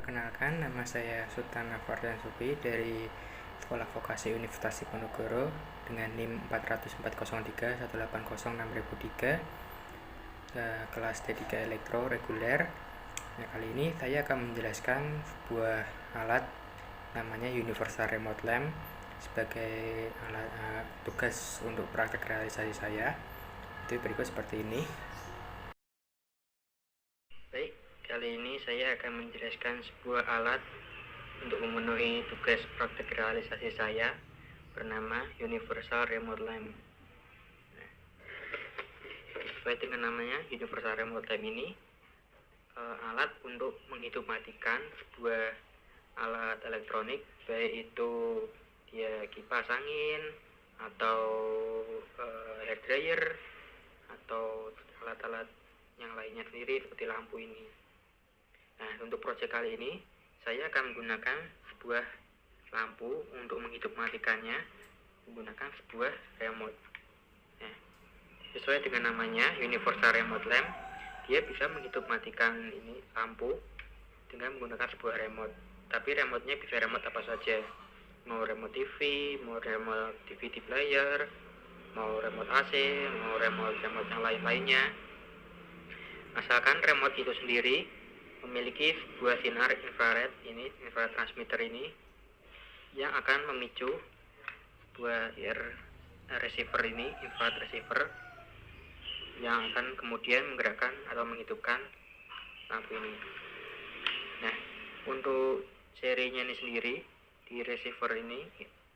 Perkenalkan, nama saya Sultan Afardan Supi dari Sekolah Vokasi Universitas Diponegoro dengan NIM 404031806.003 kelas D3 Elektro reguler. Nah, kali ini saya akan menjelaskan sebuah alat namanya Universal Remote Lamp sebagai alat tugas untuk praktek realisasi saya. Itu berikut seperti ini. Baik, kali ini saya akan menjelaskan sebuah alat untuk memenuhi tugas praktek realisasi saya bernama Universal Remote Lamp. Sesuai dengan namanya, Universal Remote Lamp ini alat untuk menghidupmatikan sebuah alat elektronik, baik itu dia kipas angin atau hair dryer atau alat-alat yang lainnya sendiri seperti lampu ini. Nah, untuk proyek kali ini saya akan menggunakan sebuah lampu untuk menghidupmatikannya menggunakan sebuah remote. Nah, sesuai dengan namanya Universal Remote Lamp, dia bisa menghidupmatikan ini lampu dengan menggunakan sebuah remote. Tapi remote-nya bisa remote apa saja, mau remote TV, mau remote DVD player, mau remote AC, mau remote yang lain-lainnya. Asalkan remote itu sendiri memiliki sebuah sinar infrared transmitter ini yang akan memicu sebuah receiver ini, infrared receiver, yang akan kemudian menggerakkan atau menghidupkan lampu ini. Nah, untuk serinya ini sendiri di receiver ini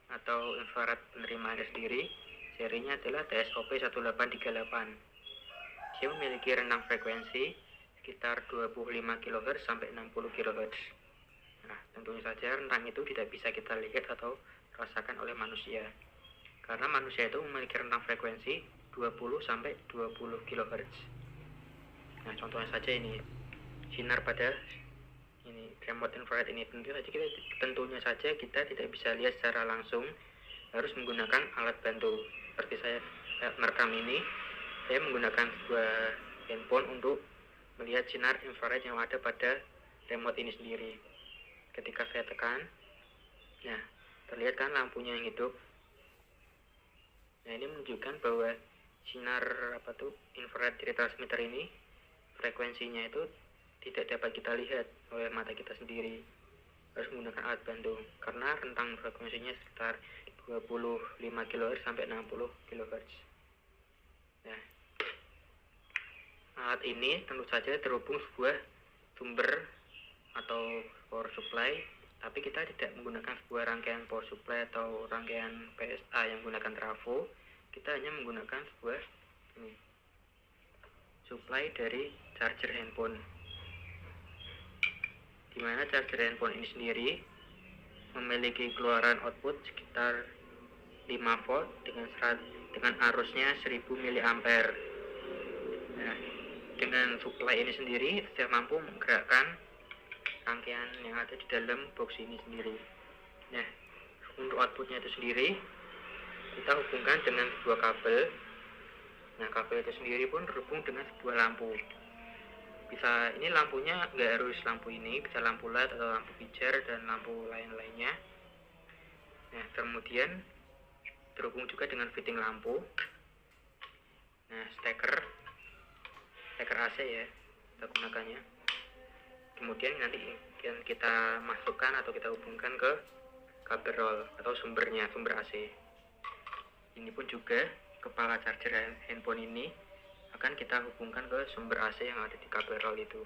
atau infrared penerimaannya sendiri, serinya adalah TSOP 1838. Dia memiliki rentang frekuensi sekitar 25 kHz sampai 60 kHz. Nah, tentunya saja rentang itu tidak bisa kita lihat atau rasakan oleh manusia, karena manusia itu memiliki rentang frekuensi 20 sampai 20 kHz. Nah, contohnya saja ini sinar pada ini remote infrared ini. Tentunya saja kita tidak bisa lihat secara langsung, harus menggunakan alat bantu. Seperti saya merekam ini, saya menggunakan sebuah handphone untuk melihat sinar infrared yang ada pada remote ini sendiri. Ketika saya tekan, nah, terlihat kan lampunya yang hidup. Nah, ini menunjukkan bahwa sinar infrared dari transmitter ini frekuensinya itu tidak dapat kita lihat oleh mata kita sendiri, harus menggunakan alat bantu karena rentang frekuensinya sekitar 25 kHz sampai 60 kHz. Nah, alat ini tentu saja terhubung sebuah sumber atau power supply, tapi kita tidak menggunakan sebuah rangkaian power supply atau rangkaian PSA yang menggunakan trafo. Kita hanya menggunakan sebuah supply dari charger handphone, dimana charger handphone ini sendiri memiliki keluaran output sekitar 5 volt dengan arusnya 1000 mA. Nah, dengan supply ini sendiri sudah mampu menggerakkan rangkaian yang ada di dalam box ini sendiri. Nah, untuk outputnya itu sendiri kita hubungkan dengan sebuah kabel. Nah, kabel itu sendiri pun terhubung dengan sebuah lampu. Bisa, ini lampunya nggak harus lampu ini, bisa lampu LED atau lampu pijar dan lampu lain-lainnya. Nah, kemudian terhubung juga dengan fitting lampu. Nah, steker AC ya kita gunakannya. Kemudian nanti kita masukkan atau kita hubungkan ke kabel roll atau sumber AC. Ini pun juga kepala charger handphone ini akan kita hubungkan ke sumber AC yang ada di kabel roll itu.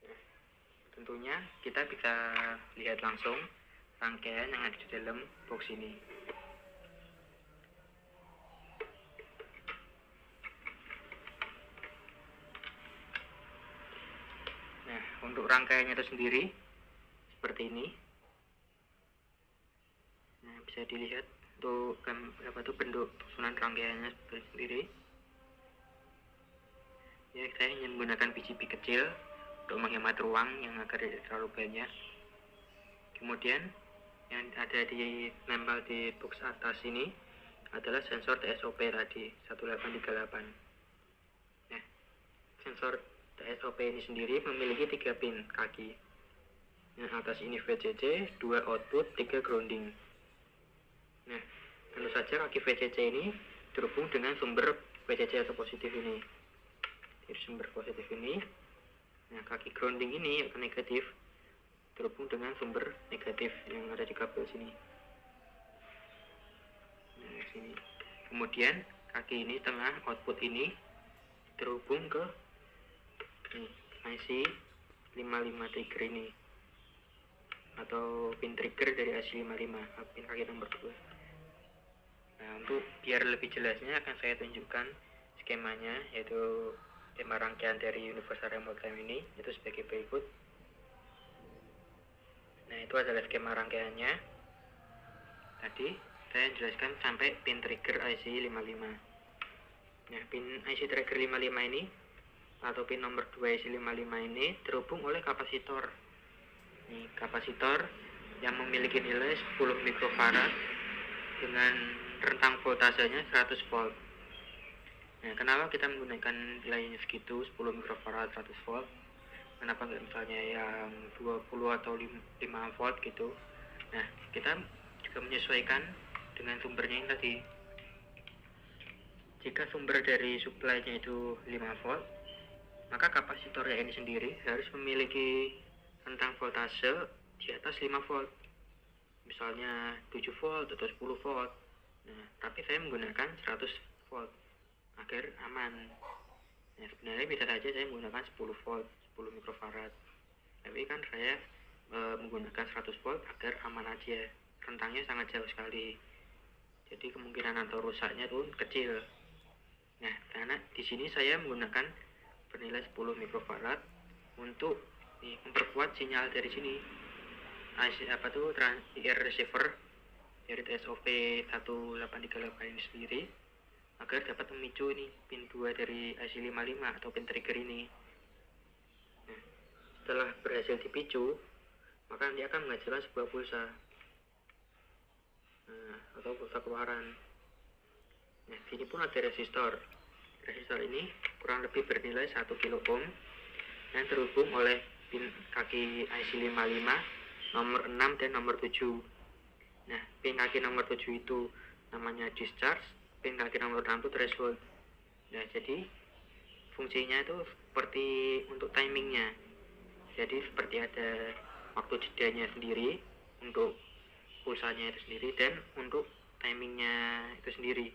Nah, tentunya kita bisa lihat langsung rangkaian yang ada di dalam box ini. Nah, untuk rangkaiannya itu sendiri seperti ini. Nah, bisa dilihat untuk bentuk susunan rangkaiannya sendiri. Ya, saya hanya menggunakan PCB kecil untuk menghemat ruang yang agar tidak terlalu banyak. Kemudian yang ada di nempel di box atas ini adalah sensor TSOP tadi 1838. Nah, sensor TSOP ini sendiri memiliki 3 pin kaki. Yang atas ini VCC, 2 output, 3 grounding. Nah, tentu saja kaki VCC ini terhubung dengan sumber VCC atau positif ini. Jadi sumber positif ini. Nah, kaki grounding ini atau negatif terhubung dengan sumber negatif yang ada di kabel sini. Nah, sini. Kemudian kaki ini tengah output ini terhubung ke IC 55 trigger ini, atau pin trigger dari IC 55, pin kaki nomor 2. Nah, untuk biar lebih jelasnya akan saya tunjukkan skemanya, yaitu skema rangkaian dari Universal Remote Time ini, itu sebagai berikut. Nah, itu adalah skema rangkaiannya. Tadi saya jelaskan sampai pin trigger IC 55. Nah, pin IC trigger 55 ini atau pin nomor 2 IC 55 ini terhubung oleh kapasitor. Ini kapasitor yang memiliki nilai 10 mikrofarad dengan rentang voltasenya 100 volt. Nah, kenapa kita menggunakan nilainya segitu, 10 mikrofarad 100 volt? Kenapa nggak misalnya yang 20 atau 5 volt gitu? Nah, kita juga menyesuaikan dengan sumbernya yang tadi. Jika sumber dari supply-nya itu 5 volt, maka kapasitornya ini sendiri harus memiliki rentang voltase di atas 5 volt. Misalnya 7 volt atau 10 volt. Nah, tapi saya menggunakan 100 volt agar aman. Nah, sebenarnya bisa saja saya menggunakan 10 volt, 10 mikrofarad. Tapi kan saya menggunakan 100 volt agar aman aja. Rentangnya sangat jauh sekali. Jadi kemungkinan atau rusaknya pun kecil. Nah, karena di sini saya menggunakan bernilai 10 mikrofarad untuk memperkuat sinyal dari sini. IR receiver dari TSOP 1838 ini sendiri, agar dapat memicu ini pin 2 dari IC 55 atau pin trigger ini. Nah, setelah berhasil dipicu, maka dia akan menghasilkan sebuah pulsa, atau pulsa keluaran. Nah, sini pun ada resistor. Resistor ini kurang lebih bernilai 1 kilo ohm dan terhubung oleh pin kaki IC 55 nomor 6 dan nomor 7. Nah, pin kaki nomor 7 itu namanya discharge, pin kaki nomor 6 itu threshold. Nah, jadi fungsinya itu seperti untuk timingnya. Jadi seperti ada waktu jedanya sendiri untuk pulsanya itu sendiri dan untuk timingnya itu sendiri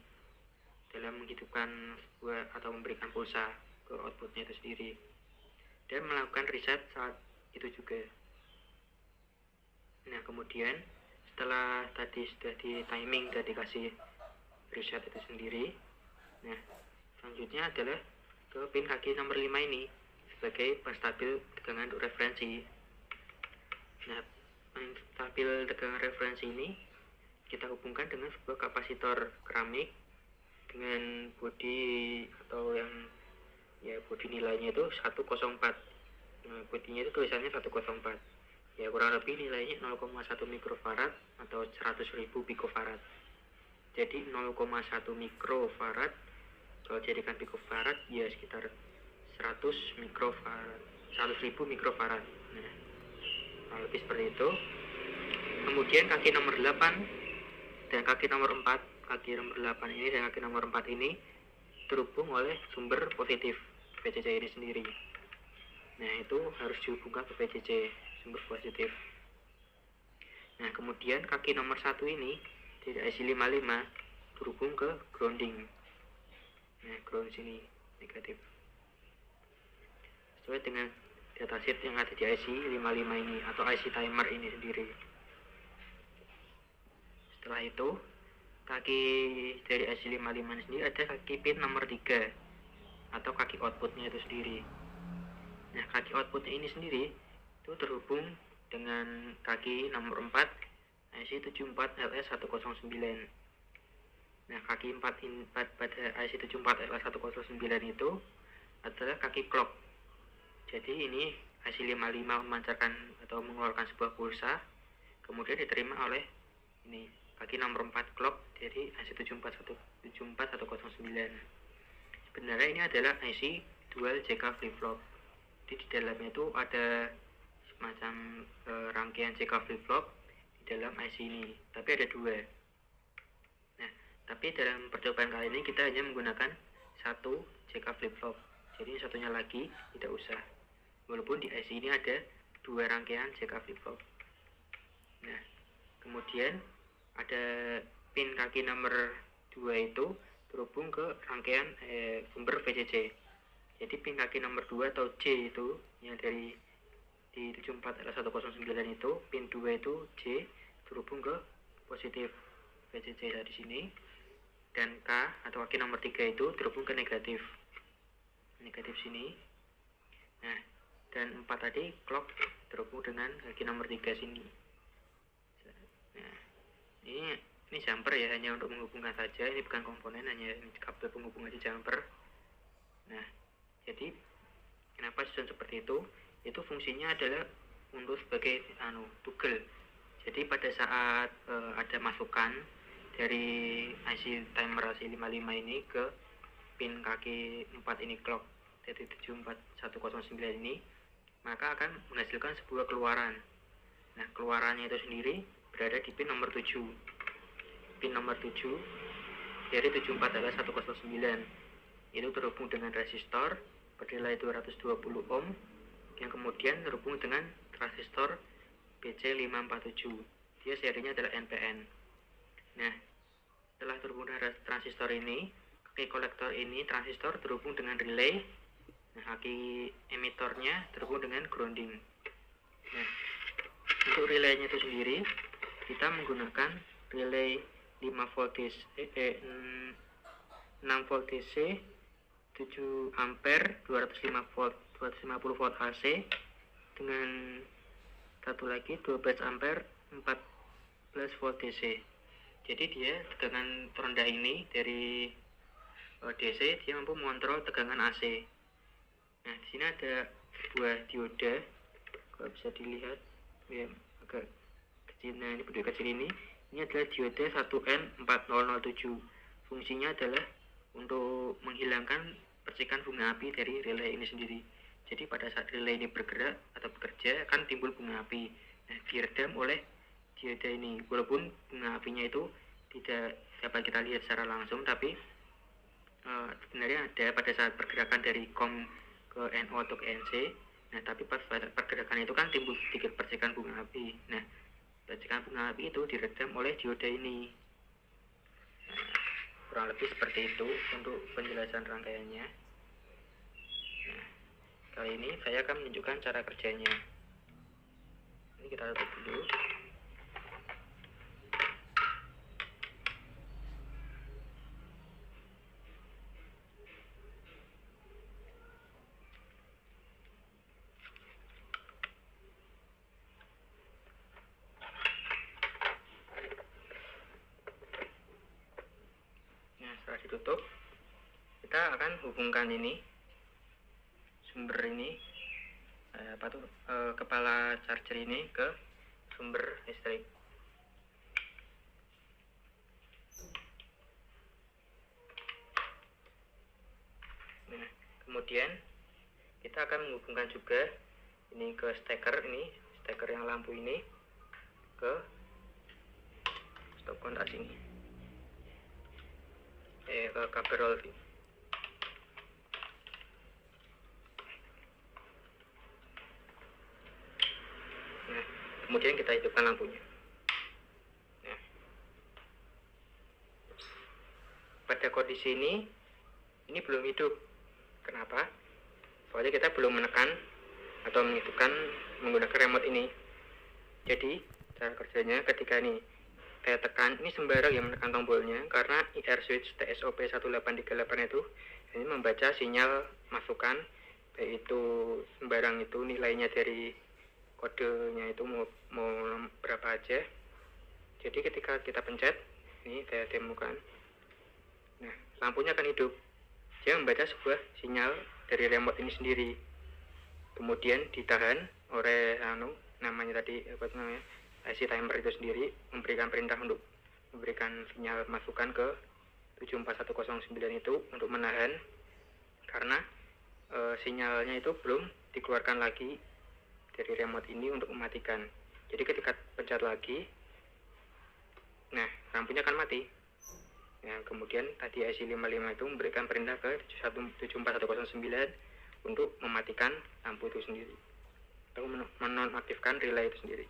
dalam menghidupkan sebuah atau memberikan pulsa ke outputnya itu sendiri, dan melakukan reset saat itu juga. Nah, kemudian setelah tadi sudah di timing dan dikasih reset itu sendiri, nah selanjutnya adalah ke pin kaki nomor 5 ini sebagai penstabil tegangan untuk referensi. Nah, penstabil tegangan referensi ini kita hubungkan dengan sebuah kapasitor keramik dengan bodi atau yang bodi nilainya itu 104. Nah, bodinya itu tulisannya 104. Ya, kurang lebih nilainya 0,1 mikrofarad atau 100.000 picofarad. Jadi 0,1 mikrofarad kalau jadikan picofarad ya sekitar 100 mikrofarad, 100.000 mikrofarad. Nah, kurang lebih seperti itu. Kemudian kaki nomor 8 dan kaki nomor 4, kaki nomor 8 ini dan kaki nomor 4 ini terhubung oleh sumber positif VCC ini sendiri. Nah, itu harus dihubungkan ke VCC, sumber positif. Nah, kemudian kaki nomor 1 ini dari IC 55 terhubung ke grounding. Nah, ground sini negatif. Sesuai dengan datasheet yang ada di IC 55 ini atau IC timer ini sendiri. Setelah itu, kaki dari IC 55 sendiri ada kaki pin nomor 3 atau kaki outputnya itu sendiri. Nah, kaki outputnya ini sendiri itu terhubung dengan kaki nomor 4 IC 74LS109. Nah, kaki 4 pada IC 74LS109 itu adalah kaki clock. Jadi ini IC 55 memancarkan atau mengeluarkan sebuah pulsa, kemudian diterima oleh ini kaki nomor 4 clock dari IC 74109. Sebenarnya ini adalah IC dual JK flip flop. Jadi di dalamnya itu ada semacam rangkaian CK flip-flop di dalam IC ini, tapi ada dua. Nah, tapi dalam percobaan kali ini kita hanya menggunakan satu CK flip-flop, jadi satunya lagi tidak usah, walaupun di IC ini ada dua rangkaian CK flip-flop. Nah, kemudian ada pin kaki nomor 2 itu terhubung ke rangkaian sumber VCC. Jadi pin kaki nomor 2 atau J itu yang dari di 74L109 itu, pin 2 itu J terhubung ke positif VCC di sini, dan K atau kaki nomor 3 itu terhubung ke negatif sini. Nah, dan 4 tadi clock terhubung dengan kaki nomor 3 sini. Nah, ini jumper ya, hanya untuk menghubungkan saja, ini bukan komponen, hanya kabel penghubung aja jumper. Nah, jadi kenapa susun seperti itu? Itu fungsinya adalah untuk sebagai toggle. Jadi pada saat ada masukan dari IC timer AC55 ini ke pin kaki 4 ini clock, jadi 74109 ini, maka akan menghasilkan sebuah keluaran. Nah, keluarannya itu sendiri berada di pin nomor 7. Pin nomor 7 dari 74L109 itu terhubung dengan resistor bernilai 220 ohm yang kemudian terhubung dengan transistor BC547. Dia serinya adalah NPN. Nah, setelah terhubung dengan transistor ini, kaki kolektor ini transistor terhubung dengan relay. Nah, kaki emitornya terhubung dengan grounding. Nah, untuk relaynya itu sendiri kita menggunakan relay 6 volt DC, 7 ampere, 250 volt AC dengan satu lagi 12 ampere, 14 volt DC. Jadi dia tegangan terendah ini dari DC dia mampu mengontrol tegangan AC. Nah, di sini ada sebuah dioda, kalau bisa dilihat ya, agak kecil. Nah, ini bentuk kecil ini adalah dioda 1N4007. Fungsinya adalah untuk menghilangkan percikan bunga api dari relay ini sendiri. Jadi pada saat relay ini bergerak atau bekerja akan timbul bunga api. Nah, diredam oleh dioda ini. Walaupun bunga apinya itu tidak dapat kita lihat secara langsung, tapi sebenarnya ada pada saat pergerakan dari COM ke NO atau ke NC. Nah, tapi pada pergerakan itu kan timbul sedikit percikan bunga api. Nah, percikan bunga api itu diredam oleh dioda ini. Nah, kurang lebih seperti itu untuk penjelasan rangkaiannya. Nah, kali ini saya akan menunjukkan cara kerjanya. Ini kita tutup dulu. Setelah ditutup, kita akan hubungkan ini sumber ini kepala charger ini ke sumber listrik. Nah, kemudian kita akan menghubungkan juga ini ke steker yang lampu ini ke stop kontak sini. Ke kabel roll. Nah, kemudian kita hidupkan lampunya. Nah, pada kondisi ini belum hidup. Kenapa? Soalnya kita belum menekan atau menghidupkan menggunakan remote ini. Jadi cara kerjanya ketika ini saya tekan, ini sembarang yang menekan tombolnya, karena IR switch TSOP 1838 itu ini membaca sinyal masukan, baik itu sembarang itu nilainya dari kodenya itu mau berapa aja. Jadi ketika kita pencet, ini saya demokan. Nah, lampunya akan hidup. Dia membaca sebuah sinyal dari remote ini sendiri. Kemudian ditahan oleh namanya tadi IC timer itu sendiri memberikan perintah untuk memberikan sinyal masukan ke 74109 itu untuk menahan, karena sinyalnya itu belum dikeluarkan lagi dari remote ini untuk mematikan. Jadi ketika pencet lagi, nah lampunya akan mati. Nah, kemudian tadi IC55 itu memberikan perintah ke 74109 untuk mematikan lampu itu sendiri atau menonaktifkan relay itu sendiri.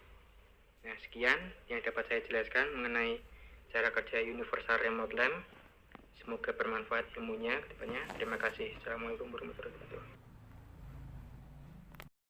Nah, sekian yang dapat saya jelaskan mengenai cara kerja Universal Remote Lamp. Semoga bermanfaat ilmunya kedepannya. Terima kasih. Assalamualaikum warahmatullahi wabarakatuh.